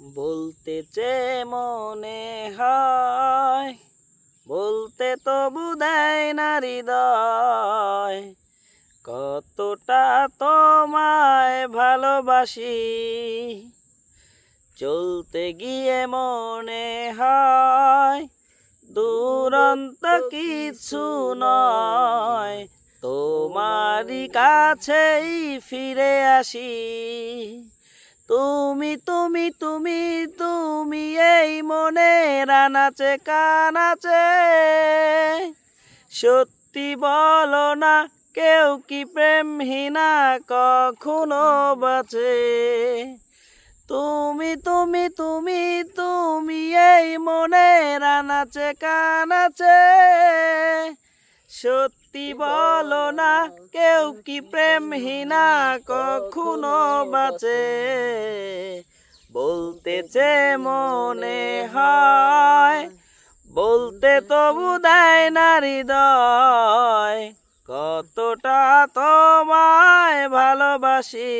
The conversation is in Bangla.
বলতে চেয়ে মনে হয়, বলতে তবু দেয় না হৃদয়, কতটা তোমায় ভালোবাসি। চলতে গিয়ে মনে হয় দুরন্ত কিছু নয়, তোমারই কাছেই ফিরে আসি। তুমি তুমি তুমি তুমি এই মনের আনাচে কানাচে, সত্যি বলো না কেউ কি প্রেমহীনা কখনো বাঁচে। তুমি তুমি তুমি তুমি এই মনের আনাচে কানাচে, সত্যি বলো না কেউ কি প্রেমহীনা কখনো বাঁচে। বলতে চেয়ে মনে হয়, বলতে তবু দেয় না হৃদয়, কতটা তোমায় ভালোবাসি।